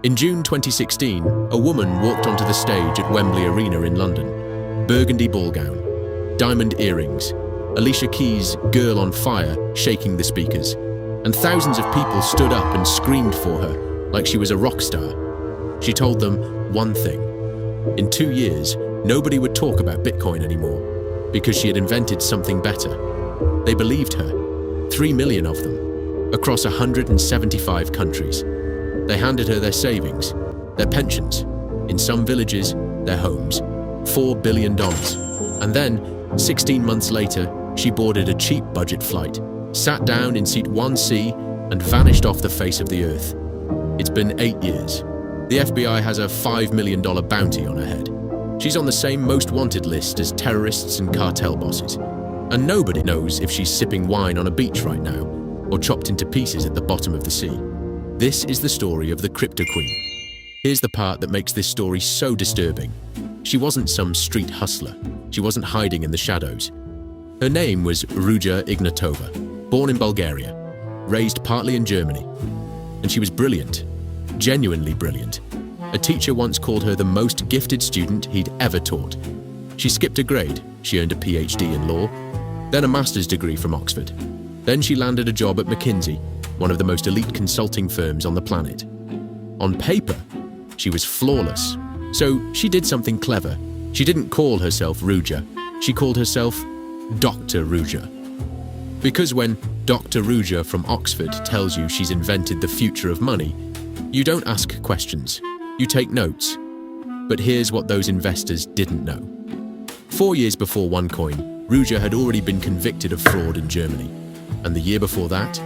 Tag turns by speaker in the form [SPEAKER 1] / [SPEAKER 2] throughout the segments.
[SPEAKER 1] In June 2016, a woman walked onto the stage at Wembley Arena in London. Burgundy ball gown, diamond earrings, Alicia Keys' Girl on Fire shaking the speakers, and thousands of people stood up and screamed for her like she was a rock star. She told them one thing. In 2 years, nobody would talk about Bitcoin anymore because she had invented something better. They believed her, 3 million of them, across 175 countries. They handed her their savings, their pensions, in some villages, their homes, $4 billion. And then, 16 months later, she boarded a cheap budget flight, sat down in seat 1C, and vanished off the face of the earth. It's been 8 years. The FBI has a $5 million bounty on her head. She's on the same most wanted list as terrorists and cartel bosses. And nobody knows if she's sipping wine on a beach right now, or chopped into pieces at the bottom of the sea. This is the story of the Cryptoqueen. Here's the part that makes this story so disturbing. She wasn't some street hustler. She wasn't hiding in the shadows. Her name was Ruja Ignatova, born in Bulgaria, raised partly in Germany. And she was brilliant, genuinely brilliant. A teacher once called her the most gifted student he'd ever taught. She skipped a grade. She earned a PhD in law, then a master's degree from Oxford. Then she landed a job at McKinsey, one of the most elite consulting firms on the planet. On paper, she was flawless. So she did something clever. She didn't call herself Ruja. She called herself Dr. Ruja. Because when Dr. Ruja from Oxford tells you she's invented the future of money, you don't ask questions. You take notes. But here's what those investors didn't know. 4 years before OneCoin, Ruja had already been convicted of fraud in Germany. And the year before that,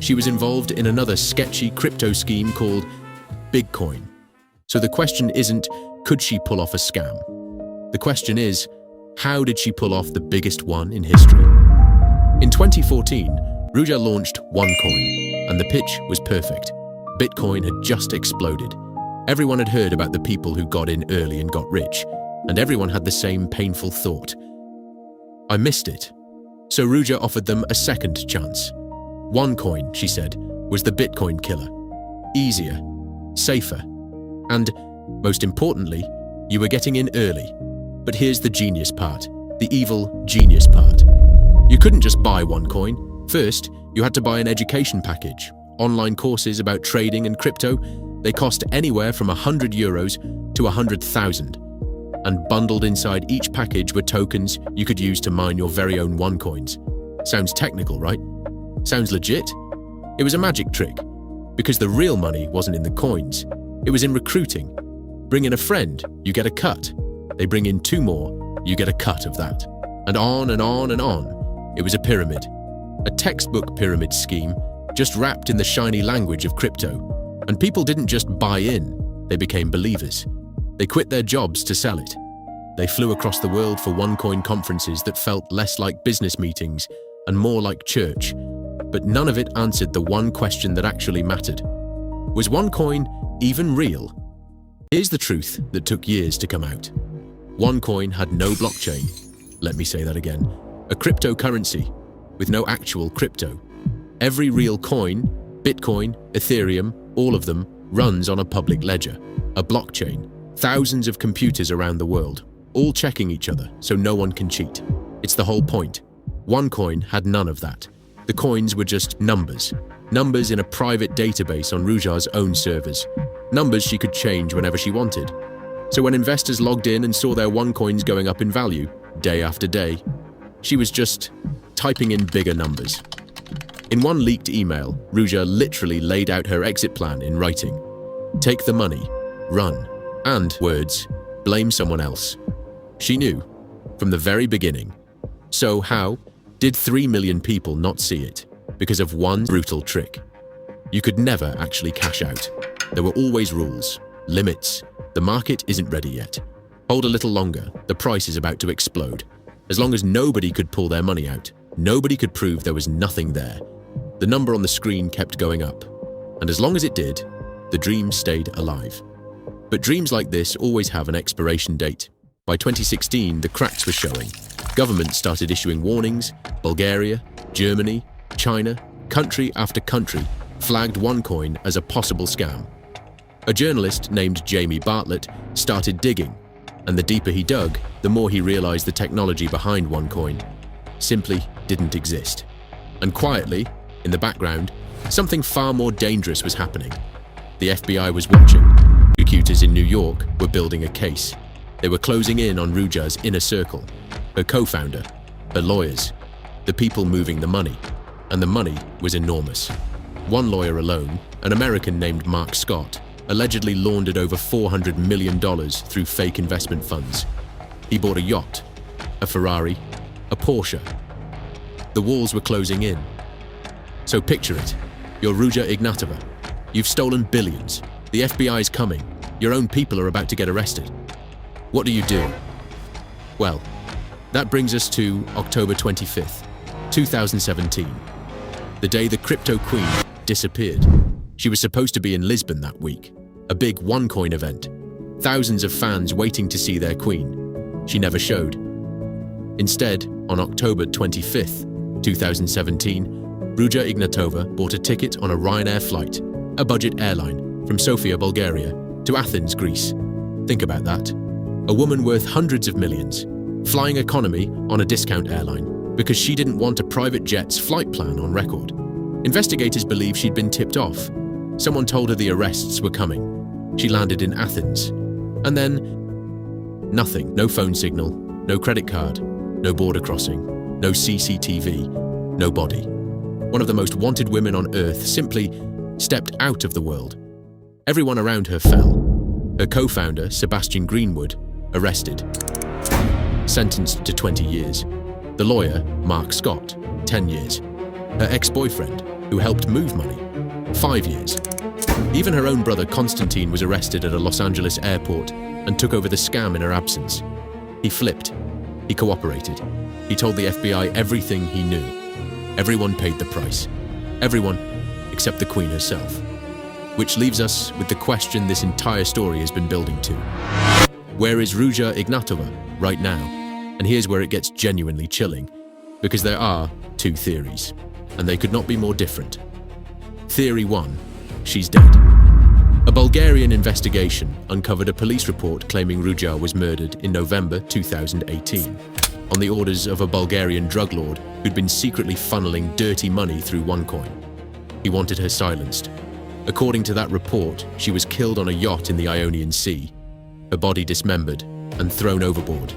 [SPEAKER 1] she was involved in another sketchy crypto scheme called Bitcoin. So the question isn't, could she pull off a scam? The question is, how did she pull off the biggest one in history? In 2014, Ruja launched OneCoin, and the pitch was perfect. Bitcoin had just exploded. Everyone had heard about the people who got in early and got rich, and everyone had the same painful thought. I missed it. So Ruja offered them a second chance. OneCoin, she said, was the Bitcoin killer. Easier, safer, and, most importantly, you were getting in early. But here's the genius part, the evil genius part. You couldn't just buy OneCoin. First, you had to buy an education package. Online courses about trading and crypto, they cost anywhere from €100 to 100,000. And bundled inside each package were tokens you could use to mine your very own OneCoins. Sounds technical, right? Sounds legit? It was a magic trick, because the real money wasn't in the coins. It was in recruiting. Bring in a friend, you get a cut. They bring in 2 more, you get a cut of that. And on and on and on. It was a pyramid. A textbook pyramid scheme, just wrapped in the shiny language of crypto. And people didn't just buy in, they became believers. They quit their jobs to sell it. They flew across the world for OneCoin conferences that felt less like business meetings and more like church. But none of it answered the one question that actually mattered. Was OneCoin even real? Here's the truth that took years to come out. OneCoin had no blockchain. Let me say that again. A cryptocurrency with no actual crypto. Every real coin, Bitcoin, Ethereum, all of them, runs on a public ledger, a blockchain. Thousands of computers around the world, all checking each other so no one can cheat. It's the whole point. OneCoin had none of that. The coins were just numbers. Numbers in a private database on Ruja's own servers. Numbers she could change whenever she wanted. So when investors logged in and saw their OneCoins going up in value, day after day, she was just typing in bigger numbers. In one leaked email, Ruja literally laid out her exit plan in writing. Take the money, run, and, words, blame someone else. She knew, from the very beginning. So how did 3 million people not see it? Because of one brutal trick. You could never actually cash out. There were always rules, limits. The market isn't ready yet. Hold a little longer, the price is about to explode. As long as nobody could pull their money out, nobody could prove there was nothing there. The number on the screen kept going up. And as long as it did, the dream stayed alive. But dreams like this always have an expiration date. By 2016, the cracks were showing. Governments started issuing warnings. Bulgaria, Germany, China, country after country flagged OneCoin as a possible scam. A journalist named Jamie Bartlett started digging, and the deeper he dug, the more he realized the technology behind OneCoin simply didn't exist. And quietly, in the background, something far more dangerous was happening. The FBI was watching. Prosecutors in New York were building a case. They were closing in on Ruja's inner circle, her co-founder, her lawyers, the people moving the money. And the money was enormous. One lawyer alone, an American named Mark Scott, allegedly laundered over $400 million through fake investment funds. He bought a yacht, a Ferrari, a Porsche. The walls were closing in. So picture it. You're Ruja Ignatova. You've stolen billions. The FBI's coming. Your own people are about to get arrested. What do you do? Well, that brings us to October 25th, 2017. The day the Cryptoqueen disappeared. She was supposed to be in Lisbon that week, a big OneCoin event. Thousands of fans waiting to see their queen. She never showed. Instead, on October 25th, 2017, Ruja Ignatova bought a ticket on a Ryanair flight, a budget airline, from Sofia, Bulgaria, to Athens, Greece. Think about that. A woman worth hundreds of millions, flying economy on a discount airline, because she didn't want a private jet's flight plan on record. Investigators believe she'd been tipped off. Someone told her the arrests were coming. She landed in Athens. And then, nothing. No phone signal, no credit card, no border crossing, no CCTV, no body. One of the most wanted women on earth simply stepped out of the world. Everyone around her fell. Her co-founder, Sebastian Greenwood, arrested. Sentenced to 20 years. The lawyer, Mark Scott, 10 years. Her ex-boyfriend, who helped move money, 5 years. Even her own brother Constantine was arrested at a Los Angeles airport and took over the scam in her absence. He flipped. He cooperated. He told the FBI everything he knew. Everyone paid the price. Everyone except the Queen herself. Which leaves us with the question this entire story has been building to. Where is Ruja Ignatova right now? And here's where it gets genuinely chilling, because there are two theories, and they could not be more different. Theory 1, she's dead. A Bulgarian investigation uncovered a police report claiming Ruja was murdered in November 2018, on the orders of a Bulgarian drug lord who'd been secretly funneling dirty money through OneCoin. He wanted her silenced. According to that report, she was killed on a yacht in the Ionian Sea, her body dismembered and thrown overboard.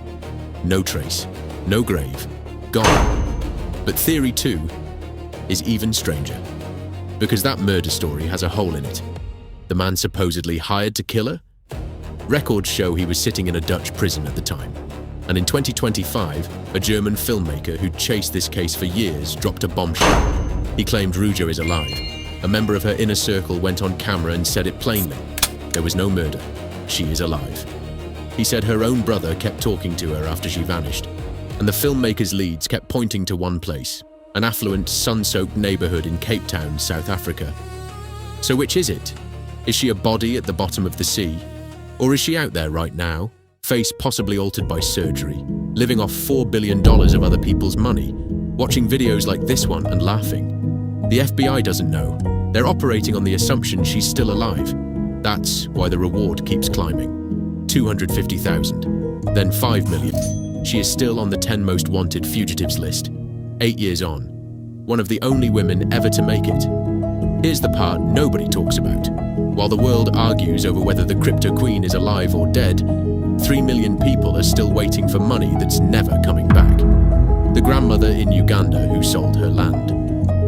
[SPEAKER 1] No trace, no grave, gone. But theory 2 is even stranger, because that murder story has a hole in it. The man supposedly hired to kill her? Records show he was sitting in a Dutch prison at the time. And in 2025, a German filmmaker who'd chased this case for years dropped a bombshell. He claimed Ruja is alive. A member of her inner circle went on camera and said it plainly. There was no murder. She is alive. He said her own brother kept talking to her after she vanished, and the filmmaker's leads kept pointing to one place, an affluent, sun-soaked neighborhood in Cape Town, South Africa. So which is it? Is she a body at the bottom of the sea? Or is she out there right now, face possibly altered by surgery, living off $4 billion of other people's money, watching videos like this one and laughing? The FBI doesn't know. They're operating on the assumption she's still alive. That's why the reward keeps climbing. 250,000, then 5 million. She is still on the 10 most wanted fugitives list, 8 years on. One of the only women ever to make it. Here's the part nobody talks about. While the world argues over whether the Cryptoqueen is alive or dead, 3 million people are still waiting for money that's never coming back. The grandmother in Uganda who sold her land.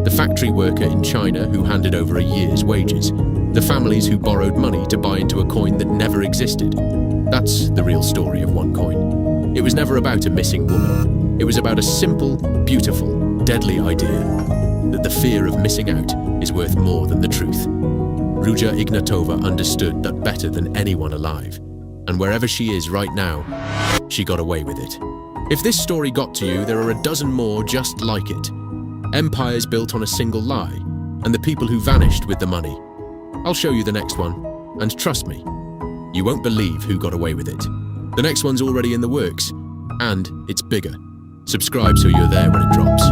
[SPEAKER 1] The factory worker in China who handed over a year's wages. The families who borrowed money to buy into a coin that never existed. That's the real story of OneCoin. It was never about a missing woman. It was about a simple, beautiful, deadly idea that the fear of missing out is worth more than the truth. Ruja Ignatova understood that better than anyone alive. And wherever she is right now, she got away with it. If this story got to you, there are a dozen more just like it. Empires built on a single lie, and the people who vanished with the money. I'll show you the next one, and trust me, you won't believe who got away with it. The next one's already in the works, and it's bigger. Subscribe so you're there when it drops.